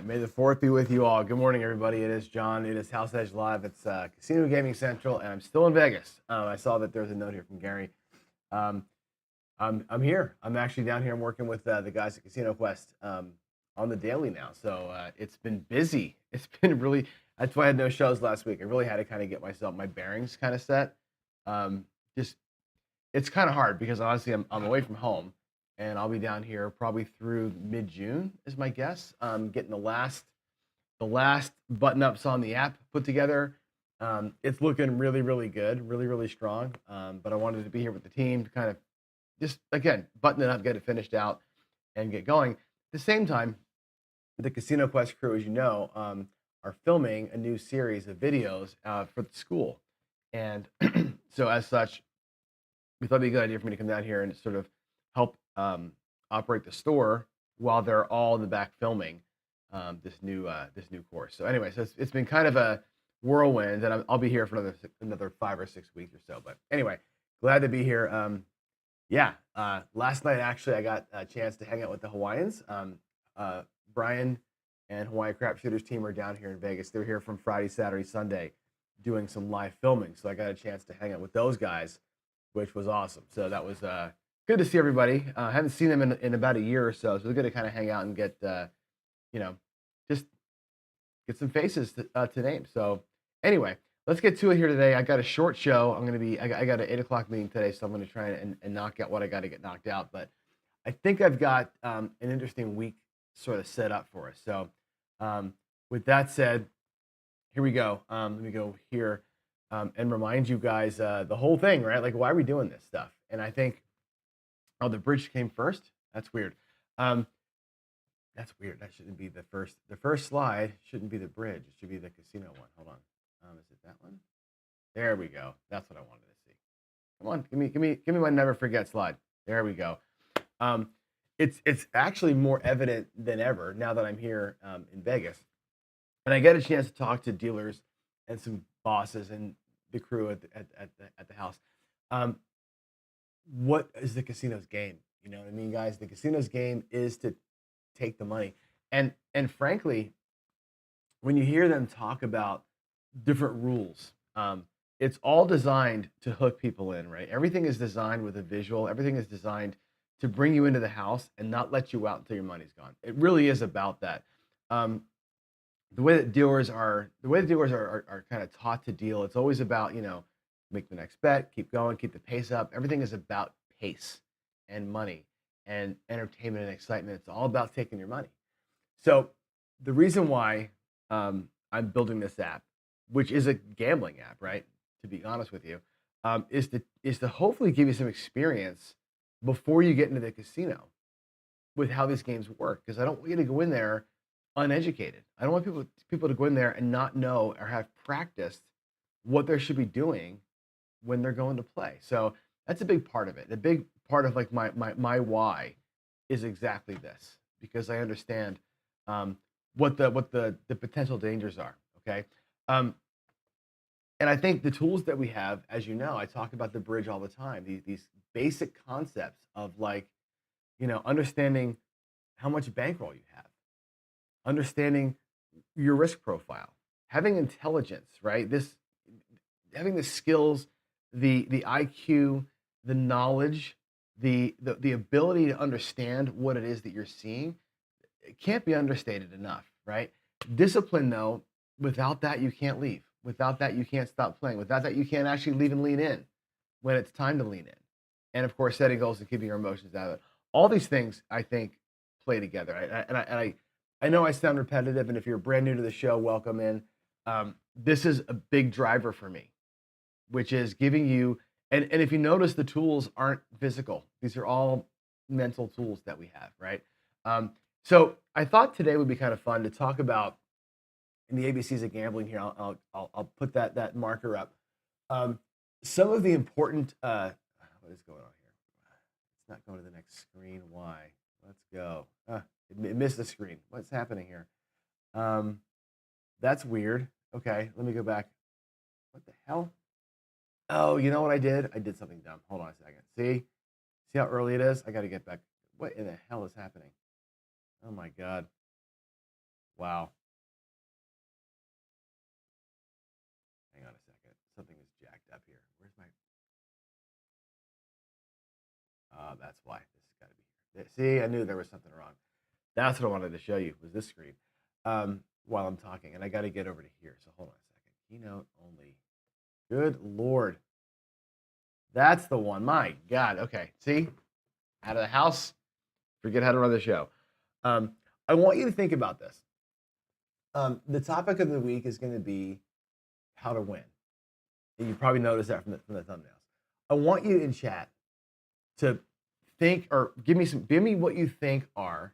right, may the fourth be with you all. Good morning, everybody. It is John. It is House Edge Live. It's Casino Gaming Central, and I'm still in Vegas. I saw that there's a note here from Gary. Um, I'm here. I'm actually down here. I'm working with the guys at Casino Quest on the daily now. So it's been busy. It's been really. That's why I had no shows last week. I really had to kind of get my bearings kind of set. Just it's kind of hard because honestly, I'm away from home, and I'll be down here probably through mid-June is my guess. Getting the last button ups on the app put together. It's looking really, really good, really, really strong. But I wanted to be here with the team to kind of just again button it up, get it finished out, and get going. At the same time, the Casino Quest crew, as you know, are filming a new series of videos for the school, and so as such, we thought it'd be a good idea for me to come down here and sort of help operate the store while they're all in the back filming this new course. So anyway, so it's been kind of a whirlwind, and I'll be here for another 5 or 6 weeks or so. But anyway, glad to be here. Last night actually I got a chance to hang out with the Hawaiians. Brian and Hawaii Crapshooters team are down here in Vegas. They're here from Friday, Saturday, Sunday, doing some live filming. So I got a chance to hang out with those guys, which was awesome. So that was good to see everybody. I haven't seen them in about a year or so. So it's good to kind of hang out and get, just get some faces to name. So anyway, let's get to it here today. I got a short show. I got an 8 o'clock meeting today, so I'm going to try and knock out what I got to get knocked out. But I think I've got an interesting week sort of set up for us. So with that said, here we go. Let me go here and remind you guys the whole thing, right? Like, why are we doing this stuff? And I think, oh, the bridge came first? That's weird. That's weird. That shouldn't be the first. The first slide shouldn't be the bridge. It should be the casino one. Hold on. Is it that one? There we go. That's what I wanted to see. Come on, give me my never forget slide. There we go. It's actually more evident than ever now that I'm here in Vegas, and I get a chance to talk to dealers and some bosses and the crew at the house. What is the casino's game? You know what I mean, guys? The casino's game is to take the money. And frankly, when you hear them talk about different rules, it's all designed to hook people in, right? Everything is designed with a visual. Everything is designed to bring you into the house and not let you out until your money's gone. It really is about that. The way that dealers are kind of taught to deal, it's always about, make the next bet, keep going, keep the pace up. Everything is about pace and money and entertainment and excitement. It's all about taking your money. So the reason why I'm building this app, which is a gambling app, right? To be honest with you, is to hopefully give you some experience before you get into the casino with how these games work. Because I don't want you to go in there uneducated. I don't want people to go in there and not know or have practiced what they should be doing when they're going to play. So that's a big part of it. A big part of like my why is exactly this, because I understand what the potential dangers are. Okay. And I think the tools that we have, as you know, I talk about the bridge all the time. These basic concepts of like, understanding how much bankroll you have, understanding your risk profile, having intelligence, right? Having the skills, the IQ, the knowledge, the ability to understand what it is that you're seeing. It can't be understated enough, right? Discipline, though, without that you can't leave. Without that you can't stop playing. Without that you can't actually leave and lean in when it's time to lean in. And of course, setting goals and keeping your emotions out of it. All these things, I think, play together. I know I sound repetitive, and if you're brand new to the show, welcome in. This is a big driver for me, which is giving you, and if you notice, the tools aren't physical. These are all mental tools that we have, right? So I thought today would be kind of fun to talk about in the ABCs of gambling here. I'll put that marker up. Some of the important, what is going on here? It's not going to the next screen. Why? Let's go. It missed the screen. What's happening here? That's weird. Okay, let me go back. What the hell? Oh, you know what I did? I did something dumb. Hold on a second. See how early it is? I got to get back. What in the hell is happening? Oh my God. Wow. Hang on a second. Something is jacked up here. Where's my? That's why. This has got to be here. See, I knew there was something wrong. That's what I wanted to show you was this screen while I'm talking, and I got to get over to here. So hold on a second. Keynote only. Good Lord. That's the one. My God. Okay. See, out of the house. Forget how to run the show. I want you to think about this. The topic of the week is going to be how to win. And you probably noticed that from the thumbnails. I want you in chat to think or give me what you think are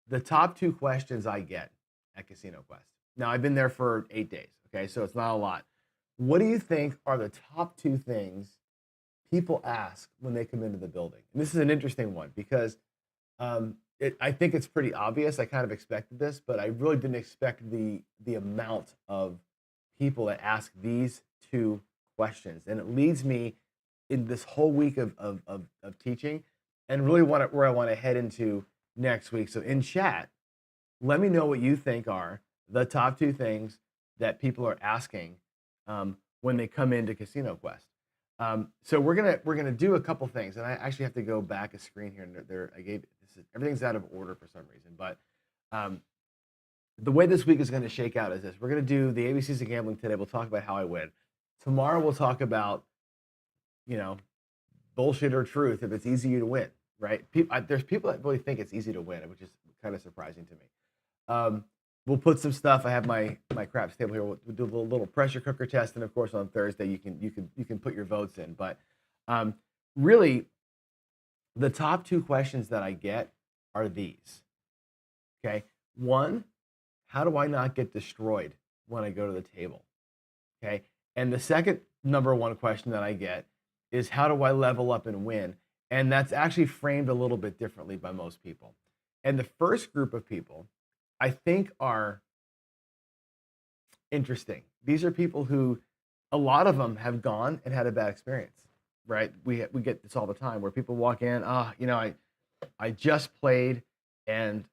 the top 2 questions I get at Casino Quest. Now, I've been there for 8 days, okay? So it's not a lot. What do you think are the top 2 things people ask when they come into the building? And this is an interesting one because I think it's pretty obvious. I kind of expected this, but I really didn't expect the amount of people that ask these 2 questions. And it leads me in this whole week of teaching and really where I want to head into next week. So in chat, let me know what you think are the top 2 things that people are asking when they come into Casino Quest. So we're gonna do a couple things, and I actually have to go back a screen here. And everything's out of order for some reason, but the way this week is going to shake out is this: we're going to do the ABCs of gambling today. We'll talk about how I win. Tomorrow we'll talk about bullshit or truth if it's easy to win, right? There's people that really think it's easy to win, which is kind of surprising to me. We'll put some stuff. I have my craps table here. We'll do a little pressure cooker test, and of course on Thursday you can put your votes in. But really, the top 2 questions that I get are these. Okay, 1, how do I not get destroyed when I go to the table? Okay, and the second number 1 question that I get is how do I level up and win? And that's actually framed a little bit differently by most people. And the first group of people I think are interesting. These are people who, a lot of them have gone and had a bad experience, right? We get this all the time where people walk in, I just played and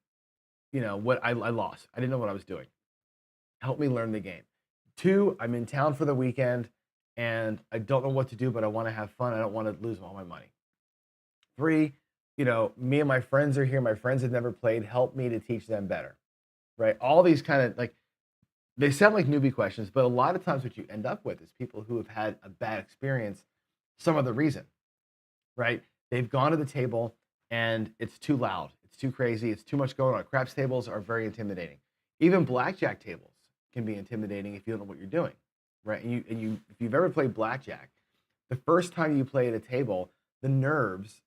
what I lost. I didn't know what I was doing. Help me learn the game. 2, I'm in town for the weekend and I don't know what to do, but I want to have fun. I don't want to lose all my money. 3, me and my friends are here. My friends have never played. Help me to teach them better, right? All these kind of they sound like newbie questions, but a lot of times what you end up with is people who have had a bad experience, some other reason, right? They've gone to the table and it's too loud. It's too crazy. It's too much going on. Craps tables are very intimidating. Even blackjack tables can be intimidating if you don't know what you're doing, right? And if you've ever played blackjack, the first time you play at a table, the nerves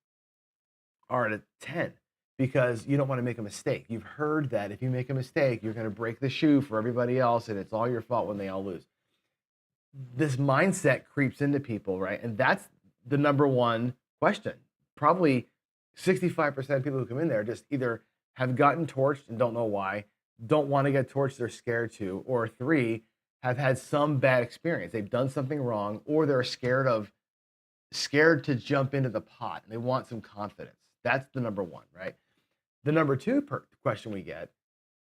are at a 10 because you don't want to make a mistake. You've heard that if you make a mistake, you're going to break the shoe for everybody else and it's all your fault when they all lose. This mindset creeps into people, right? And that's the number 1 question. Probably 65% of people who come in there just either have gotten torched and don't know why, don't want to get torched, they're scared to, or 3, have had some bad experience. They've done something wrong, or they're scared to jump into the pot and they want some confidence. That's the number 1, right? The number 2 question we get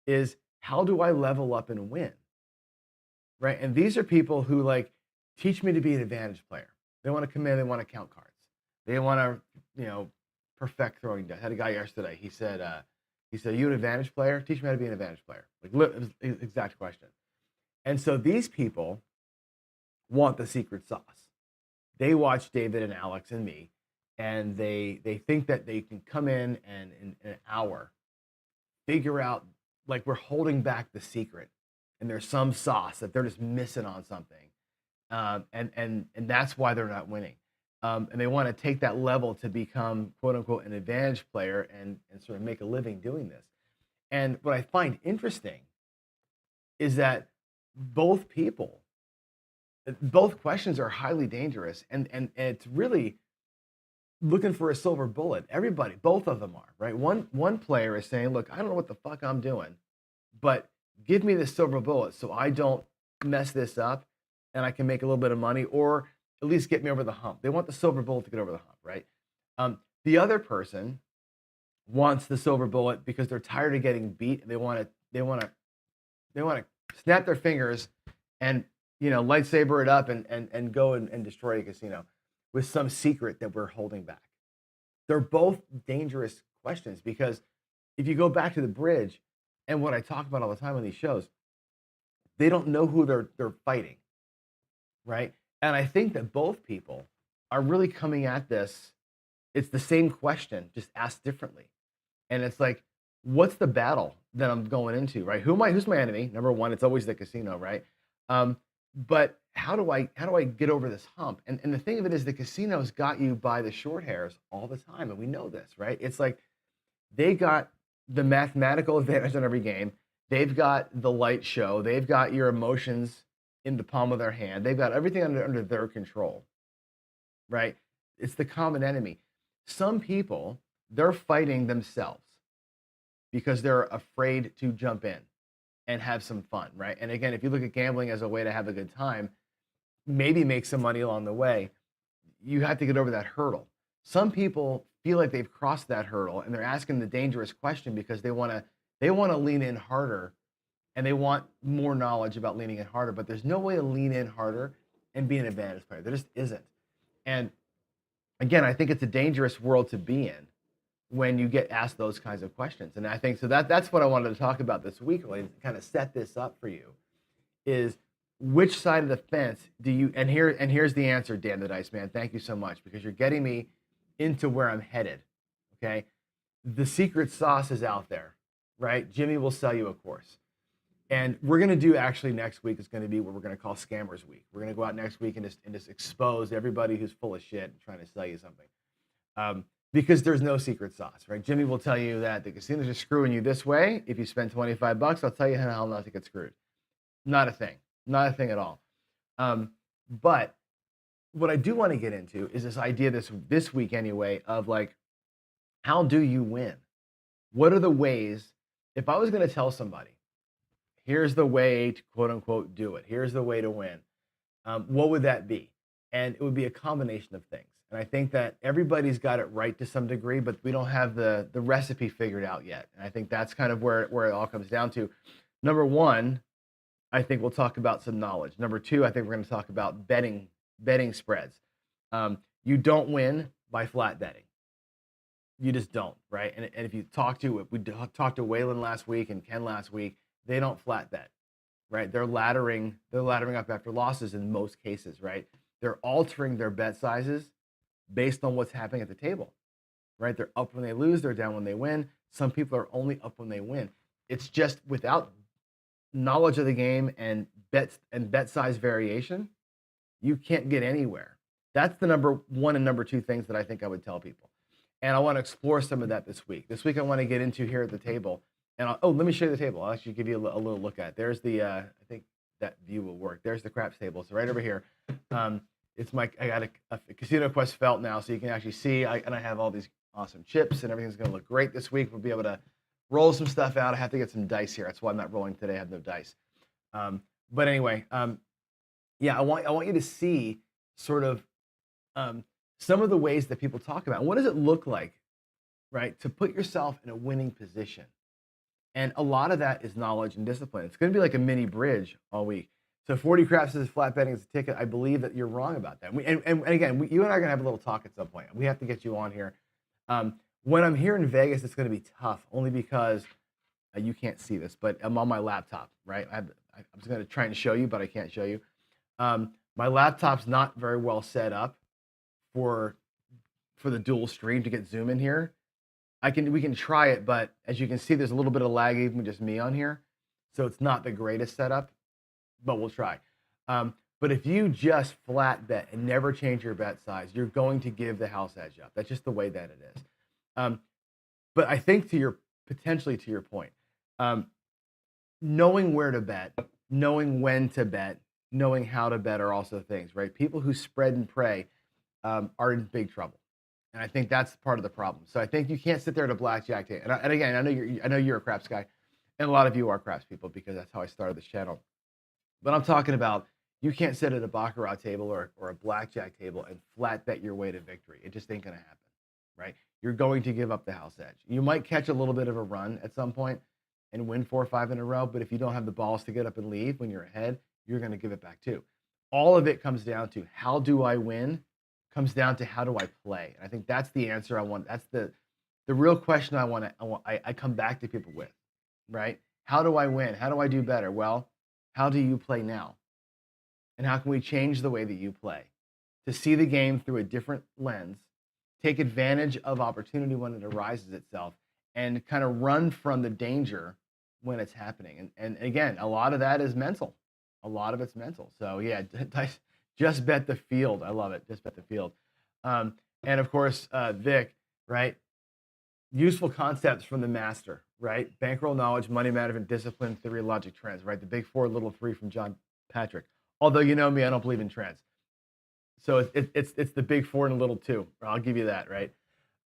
is, how do I level up and win? Right? And these are people who teach me to be an advantage player. They want to come in, they want to count cards. They want to, perfect throwing dice. I had a guy yesterday. He said, "Are you an advantage player? Teach me how to be an advantage player." Exact question. And so these people want the secret sauce. They watch David and Alex and me, and they think that they can come in and in an hour figure out we're holding back the secret, and there's some sauce that they're just missing on something, and that's why they're not winning. And they want to take that level to become, quote unquote, an advantage player and sort of make a living doing this. And what I find interesting is that both questions are highly dangerous. And it's really looking for a silver bullet. Everybody, both of them are, right? One player is saying, look, I don't know what the fuck I'm doing, but give me the silver bullet so I don't mess this up and I can make a little bit of money, or at least get me over the hump. They want the silver bullet to get over the hump, right? The other person wants the silver bullet because they're tired of getting beat and they want to They want to snap their fingers and lightsaber it up and go and destroy a casino with some secret that we're holding back. They're both dangerous questions because if you go back to the bridge and what I talk about all the time on these shows, they don't know who they're fighting, right? And I think that both people are really coming at this. It's the same question, just asked differently. And it's like, what's the battle that I'm going into, right? Who's my enemy? Number one, it's always the casino, right? But how do I get over this hump? And the thing of it is the casino's got you by the short hairs all the time. And we know this, right? It's like they got the mathematical advantage on every game. They've got the light show. They've got your emotions in the palm of their hand. They've got everything under their control, right? It's the common enemy. Some people, they're fighting themselves because they're afraid to jump in and have some fun, right? And again, if you look at gambling as a way to have a good time, maybe make some money along the way, you have to get over that hurdle. Some people feel like they've crossed that hurdle and they're asking the dangerous question because they want to lean in harder and they want more knowledge about leaning in harder, but there's no way to lean in harder and be an advantage player. There just isn't. And again, I think it's a dangerous world to be in when you get asked those kinds of questions. And I think so that's what I wanted to talk about this week, really, to kind of set this up for you, is which side of the fence do you, and here's the answer, Dan the Dice Man. Thank you so much, because you're getting me into where I'm headed. Okay. The secret sauce is out there, right? Jimmy will sell you a course. And we're going to do, actually next week is going to be what we're going to call Scammers Week. We're going to go out next week and just expose everybody who's full of shit and trying to sell you something. Because there's no secret sauce, right? Jimmy will tell you that the casinos are screwing you this way. If you spend $25, I'll tell you how not to get screwed. Not a thing. Not a thing at all. But what I do want to get into is this idea this week anyway of like, how do you win? What are the ways, if I was going to tell somebody, here's the way to quote unquote do it, here's the way to win, what would that be? And it would be a combination of things. And I think that everybody's got it right to some degree, but we don't have the recipe figured out yet. And I think that's kind of where it all comes down to. Number one, I think we'll talk about some knowledge. Number two, I think we're going to talk about betting spreads. You don't win by flat betting. You just don't, right? And if you talk to, we talked to Waylon last week and Ken last week, they don't flat bet, right? They're laddering up after losses in most cases, right? They're altering their bet sizes based on what's happening at the table, right? They're up when they lose, they're down when they win. Some people are only up when they win. It's just without knowledge of the game and bet size variation, you can't get anywhere. That's the number one and number two things that I think I would tell people. And I want to explore some of that this week. This week I want to get into here at the table. And let me show you the table. I'll actually give you a little look at it. There's the, I think that view will work. There's the craps table. So right over here. I got a Casino Quest felt now, so you can actually see, and I have all these awesome chips, and everything's going to look great this week. We'll be able to roll some stuff out. I have to get some dice here. That's why I'm not rolling today. I have no dice. But anyway, yeah, I want you to see sort of some of the ways that people talk about. What does it look like, right, to put yourself in a winning position? And a lot of that is knowledge and discipline. It's going to be like a mini bridge all week. So 40 craps is flat betting is a ticket. I believe that you're wrong about that. And again, you and I are going to have a little talk at some point. We have to get you on here. When I'm here in Vegas, it's going to be tough, only because you can't see this, but I'm on my laptop, right? I'm just going to try and show you, but I can't show you. My laptop's not very well set up for the dual stream to get Zoom in here. We can try it, but as you can see, there's a little bit of lag even with just me on here. So it's not the greatest setup, but we'll try. But if you just flat bet and never change your bet size, you're going to give the house edge up. That's just the way that it is. But I think potentially to your point, knowing where to bet, knowing when to bet, knowing how to bet are also things, right? People who spread and pray are in big trouble. And I think that's part of the problem. So I think you can't sit there at a blackjack table. And again, I know you're a craps guy, and a lot of you are craps people because that's how I started this channel. But I'm talking about you can't sit at a baccarat table or a blackjack table and flat bet your way to victory. It just ain't going to happen, right? You're going to give up the house edge. You might catch a little bit of a run at some point, and win 4 or 5 in a row. But if you don't have the balls to get up and leave when you're ahead, you're going to give it back too. All of it comes down to how do I win? Comes down to how do I play? And I think that's the answer I want. That's the real question I come back to people with, right? How do I win? How do I do better? Well, how do you play now? And how can we change the way that you play to see the game through a different lens, take advantage of opportunity when it arises itself, and kind of run from the danger when it's happening? And again, a lot of that is mental. A lot of it's mental. So yeah, just bet the field. I love it. Just bet the field. And of course, Vic, right? Useful concepts from the master, right? Bankroll knowledge, money management, discipline, theory, logic, trends, right? The big four, little three from John Patrick. Although you know me, I don't believe in trends. So it's the big four and a little two. I'll give you that, right?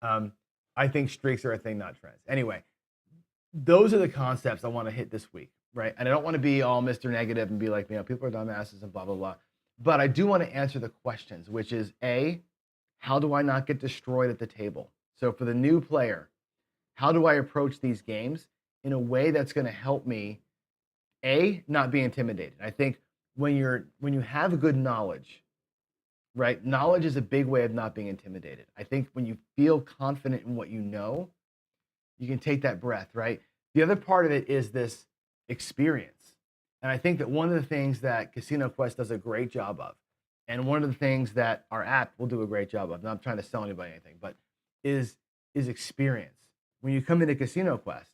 I think streaks are a thing, not trends. Anyway, those are the concepts I want to hit this week, right? And I don't want to be all Mr. Negative and be like, people are dumbasses and blah, blah, blah. But I do want to answer the questions, which is A, how do I not get destroyed at the table? So for the new player, how do I approach these games in a way that's going to help me, A, not be intimidated? I think when you have good knowledge, right? Knowledge is a big way of not being intimidated. I think when you feel confident in what you know, you can take that breath, right? The other part of it is this experience. And I think that one of the things that Casino Quest does a great job of, and one of the things that our app will do a great job of, not trying to sell anybody anything, but is experience. When you come into Casino Quest,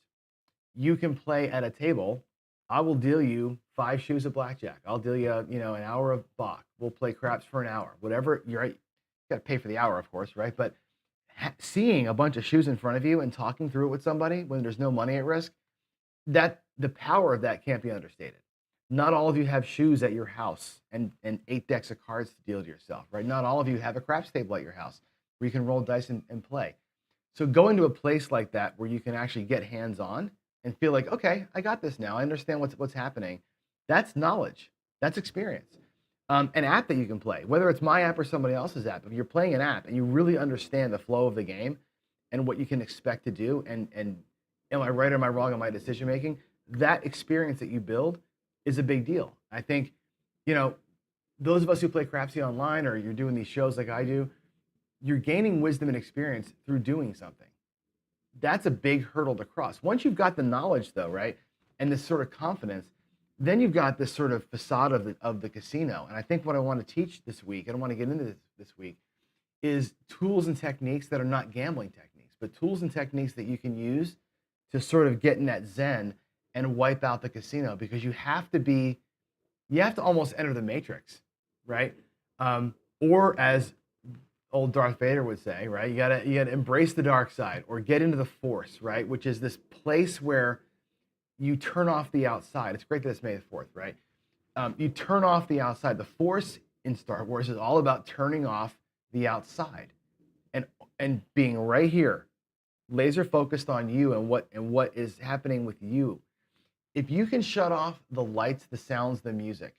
you can play at a table. I will deal you 5 shoes of blackjack. I'll deal you, an hour of Bach. We'll play craps for an hour. Whatever, you're right. You got to pay for the hour, of course, right? But seeing a bunch of shoes in front of you and talking through it with somebody when there's no money at risk, that the power of that can't be understated. Not all of you have shoes at your house and 8 decks of cards to deal to yourself, right? Not all of you have a craps table at your house where you can roll dice and play. So going to a place like that where you can actually get hands-on and feel like, okay, I got this now. I understand what's happening. That's knowledge. That's experience. An app that you can play, whether it's my app or somebody else's app. If you're playing an app and you really understand the flow of the game and what you can expect to do, and am I right or am I wrong in my decision making, that experience that you build is a big deal. I think, those of us who play Crapsy online or you're doing these shows like I do, you're gaining wisdom and experience through doing something. That's a big hurdle to cross. Once you've got the knowledge, though, right, and this sort of confidence, then you've got this sort of facade of the casino. And I think what I want to teach this week, I don't want to get into this week, is tools and techniques that are not gambling techniques, but tools and techniques that you can use to sort of get in that zen and wipe out the casino, because you have to almost enter the matrix, right? Or as old Darth Vader would say, right? You gotta embrace the dark side or get into the Force, right? Which is this place where you turn off the outside. It's great that it's May the 4th, right? You turn off the outside. The Force in Star Wars is all about turning off the outside and being right here, laser focused on you and what is happening with you. If you can shut off the lights, the sounds, the music,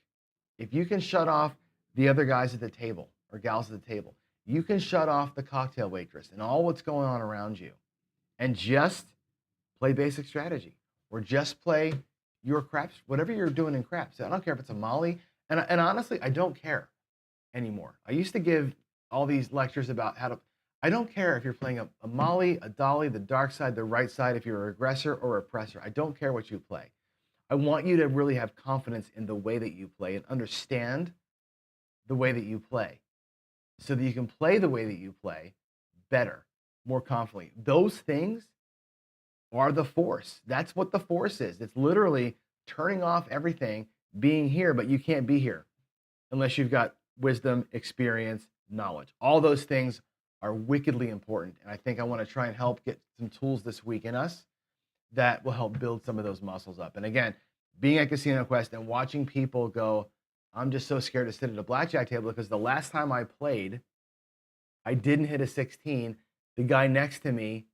if you can shut off the other guys at the table or gals at the table, you can shut off the cocktail waitress and all what's going on around you and just play basic strategy or just play your craps, whatever you're doing in craps. I don't care if it's a Molly. And honestly, I don't care anymore. I used to give all these lectures about I don't care if you're playing a Molly, a Dolly, the dark side, the right side, if you're an aggressor or oppressor. I don't care what you play. I want you to really have confidence in the way that you play and understand the way that you play so that you can play the way that you play better, more confidently. Those things are the Force. That's what the Force is. It's literally turning off everything, being here, but you can't be here unless you've got wisdom, experience, knowledge. All those things are wickedly important. And I think I want to try and help get some tools this week in us that will help build some of those muscles up. And again, being at Casino Quest and watching people go, I'm just so scared to sit at a blackjack table because the last time I played, I didn't hit a 16. The guy next to me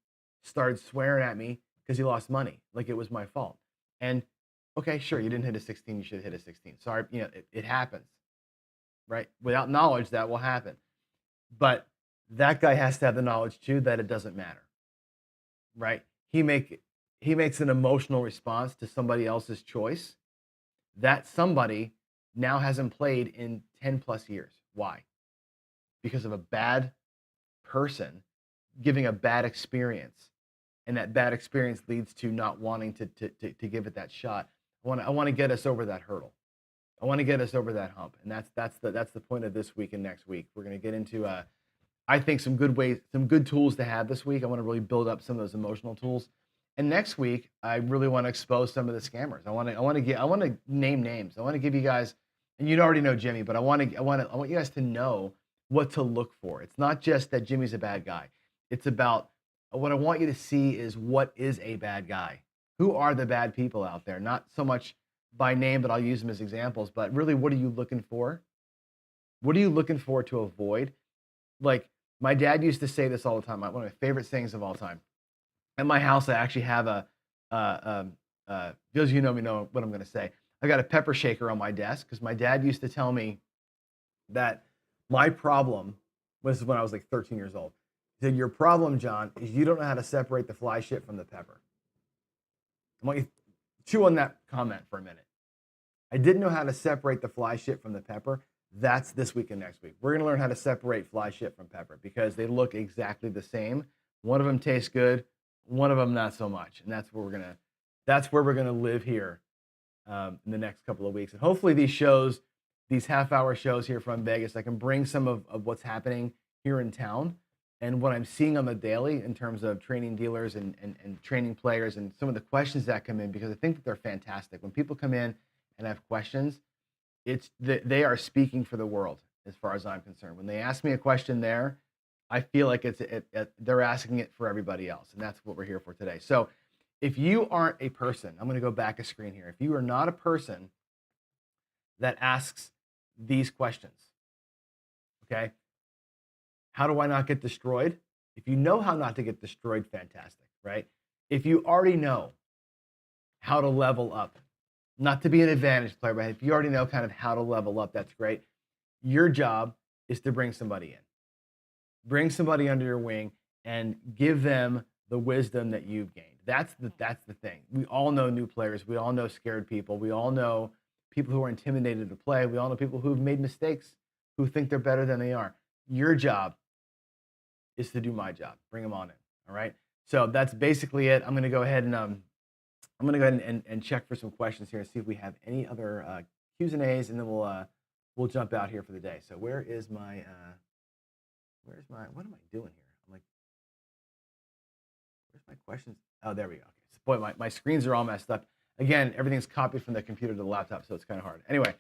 started swearing at me because he lost money, like it was my fault. And okay, sure, you didn't hit a 16, you should hit a 16. Sorry, it happens, right? Without knowledge, that will happen. But that guy has to have the knowledge too that it doesn't matter, right? he makes an emotional response to somebody else's choice. That somebody now hasn't played in 10 plus years. Why? Because of a bad person giving a bad experience, and that bad experience leads to not wanting to give it that shot. I want to get us over that hurdle. I want to get us over that hump, and that's the point of this week and next week. We're going to get into I think some good ways, some good tools to have this week. I want to really build up some of those emotional tools. And next week, I really want to expose some of the scammers. I want to name names. I want to give you guys, and you already know Jimmy, but I want you guys to know what to look for. It's not just that Jimmy's a bad guy. It's about what I want you to see is what is a bad guy. Who are the bad people out there? Not so much by name, but I'll use them as examples. But really, what are you looking for? What are you looking for to avoid? Like my dad used to say this all the time. One of my favorite sayings of all time. At my house, I actually have those of you know me know what I'm going to say. I got a pepper shaker on my desk because my dad used to tell me that my problem was when I was like 13 years old. He said, your problem, John, is you don't know how to separate the fly shit from the pepper. I want you to chew on that comment for a minute. I didn't know how to separate the fly shit from the pepper. That's this week and next week. We're going to learn how to separate fly shit from pepper because they look exactly the same. One of them tastes good, one of them not so much, and that's where we're gonna live here in the next couple of weeks. And hopefully these shows, these half-hour shows here from Vegas, I can bring some of what's happening here in town and what I'm seeing on the daily in terms of training dealers and training players and some of the questions that come in, because I think that they're fantastic. When people come in and have questions, it's they are speaking for the world as far as I'm concerned. When they ask me a question there, I feel like they're asking it for everybody else, and that's what we're here for today. So if you aren't a person, I'm going to go back a screen here. If you are not a person that asks these questions, okay, how do I not get destroyed? If you know how not to get destroyed, fantastic, right? If you already know how to level up, not to be an advantage player, but if you already know kind of how to level up, that's great. Your job is to bring somebody in. Bring somebody under your wing and give them the wisdom that you've gained. That's the thing. We all know new players. We all know scared people. We all know people who are intimidated to play. We all know people who've made mistakes, who think they're better than they are. Your job is to do my job. Bring them on in. All right. So that's basically it. I'm going to go ahead and check for some questions here and see if we have any other Q's and A's, and then we'll jump out here for the day. So where's my what am I doing here? I'm like, where's my questions? Oh, there we go. Okay. So, boy, my screens are all messed up. Again, everything's copied from the computer to the laptop, so it's kind of hard. Anyway,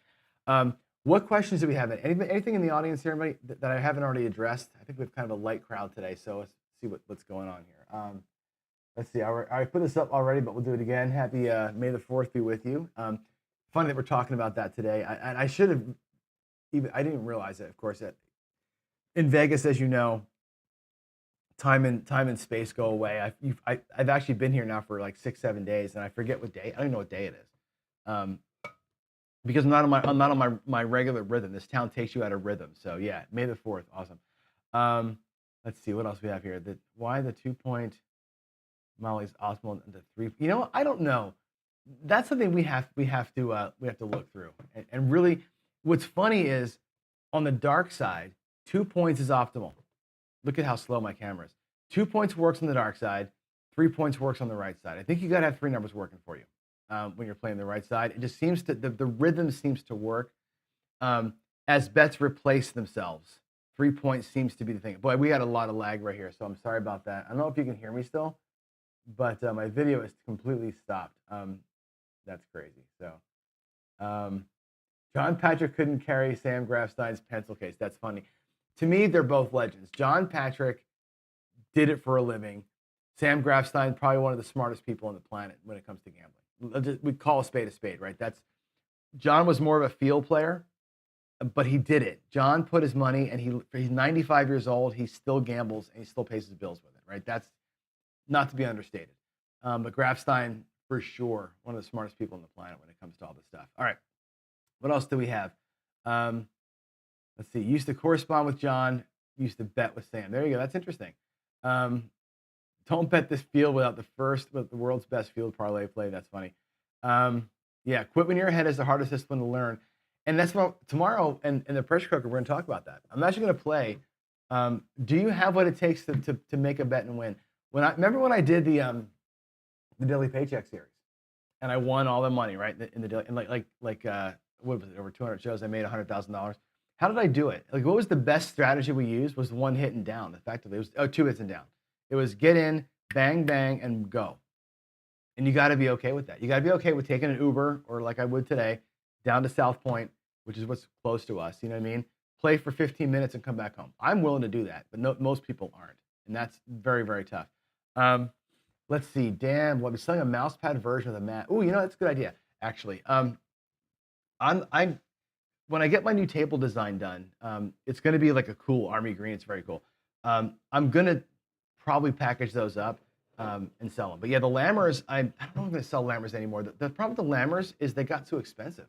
what questions do we have? Anything in the audience here, anybody that I haven't already addressed? I think we have kind of a light crowd today, so let's see what's going on here. Let's see. I put this up already, but we'll do it again. Happy May the 4th be with you. Funny that we're talking about that today. I should have I didn't realize it, of course, that in Vegas, as you know, time and space go away. I've actually been here now for like 6-7 days, and I forget what day. I don't even know what day it is, because I'm not on my regular rhythm. This town takes you out of rhythm. So yeah, May the 4th, awesome. Let's see what else we have here. Why the 2-point Molly's optimal into 3? You know, I don't know. That's something we have to look through. And really, what's funny is on the dark side, 2 points is optimal. Look at how slow my camera is. 2 points works on the dark side. 3 points works on the right side. I think you got to have 3 numbers working for you when you're playing the right side. It just seems to, the rhythm seems to work as bets replace themselves. 3 points seems to be the thing. Boy, we got a lot of lag right here, so I'm sorry about that. I don't know if you can hear me still, but my video is completely stopped. That's crazy. So John Patrick couldn't carry Sam Grafstein's pencil case. That's funny. To me, they're both legends. John Patrick did it for a living. Sam Grafstein, probably one of the smartest people on the planet when it comes to gambling. We call a spade, right? John was more of a field player, but he did it. John put his money, and he's 95 years old. He still gambles, and he still pays his bills with it, right? That's not to be understated. But Grafstein, for sure, one of the smartest people on the planet when it comes to all this stuff. All right, what else do we have? Let's see. Used to correspond with John. Used to bet with Sam. There you go. That's interesting. Don't bet this field without with the world's best field parlay play. That's funny. Yeah, quit when you're ahead is the hardest discipline to learn. And that's what tomorrow and the pressure cooker, we're going to talk about that. I'm actually going to play. Do you have what it takes to make a bet and win? Remember when I did the Daily Paycheck series and I won all the money, right? In the daily, and what was it, over 200 shows, I made $100,000. How did I do it? Like, what was the best strategy we used? Was one hit and down. Effectively, it was 2 hits and down. It was get in, bang, bang, and go. And you got to be okay with that. You got to be okay with taking an Uber, or like I would today, down to South Point, which is what's close to us. You know what I mean? Play for 15 minutes and come back home. I'm willing to do that, but most people aren't, and that's very, very tough. Let's see. Dan, we're selling a mouse pad version of the mat. Oh, that's a good idea, actually. I'm when I get my new table design done, it's going to be like a cool army green. It's very cool. I'm going to probably package those up and sell them. But yeah, the Lammers, I don't know if I'm going to sell Lammers anymore. The problem with the Lammers is they got too expensive.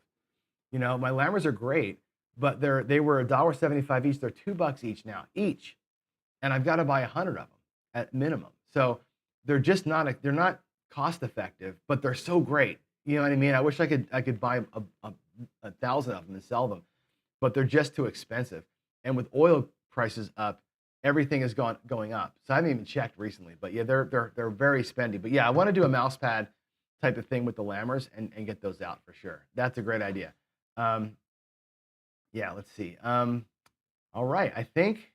My Lammers are great, but they were $1.75 each. They're $2 each now, and I've got to buy 100 of them at minimum. So they're just they're not cost effective, but they're so great. You know what I mean? I wish I could buy 1,000 of them and sell them, but they're just too expensive. And with oil prices up, everything is going up. So I haven't even checked recently, but yeah, they're very spendy. But yeah, I want to do a mouse pad type of thing with the Lammers and get those out for sure. That's a great idea. Yeah, let's see. All right, I think,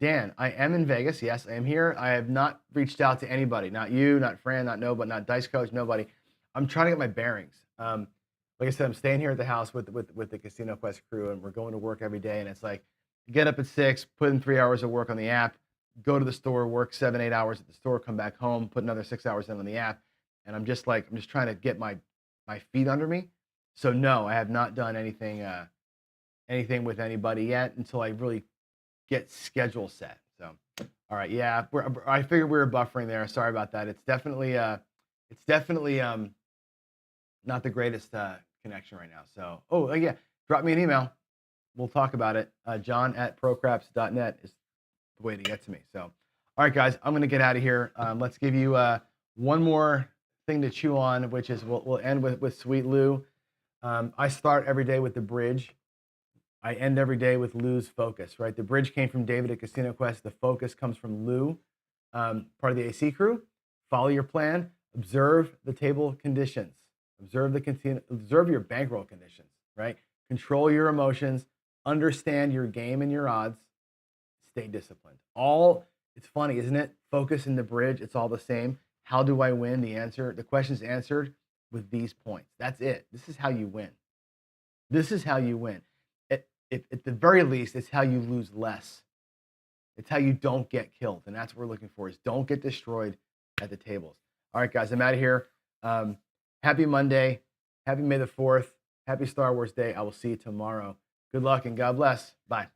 Dan, I am in Vegas. Yes, I am here. I have not reached out to anybody. Not you, not Fran, not Dice Coach, nobody. I'm trying to get my bearings. Like I said, I'm staying here at the house with the Casino Quest crew, and we're going to work every day. And it's like, get up at 6, put in 3 hours of work on the app, go to the store, work 7, 8 hours at the store, come back home, put another 6 hours in on the app. And I'm just trying to get my feet under me. So no, I have not done anything with anybody yet until I really get schedule set. So, all right, yeah, I figured we were buffering there. Sorry about that. It's definitely not the greatest connection right now. So, oh yeah, drop me an email. We'll talk about it. John@procraps.net is the way to get to me. So, all right, guys, I'm going to get out of here. Let's give you one more thing to chew on, which is we'll end with Sweet Lou. I start every day with the bridge. I end every day with Lou's focus, right? The bridge came from David at Casino Quest. The focus comes from Lou, part of the AC crew. Follow your plan. Observe the table conditions. Observe your bankroll conditions, right? Control your emotions. Understand your game and your odds. Stay disciplined. It's funny, isn't it? Focus in the bridge. It's all the same. How do I win? The question's answered with these points. That's it. This is how you win. This is how you win. At the very least, it's how you lose less. It's how you don't get killed. And that's what we're looking for, is don't get destroyed at the tables. All right, guys, I'm out of here. Happy Monday. Happy May the 4th. Happy Star Wars Day. I will see you tomorrow. Good luck and God bless. Bye.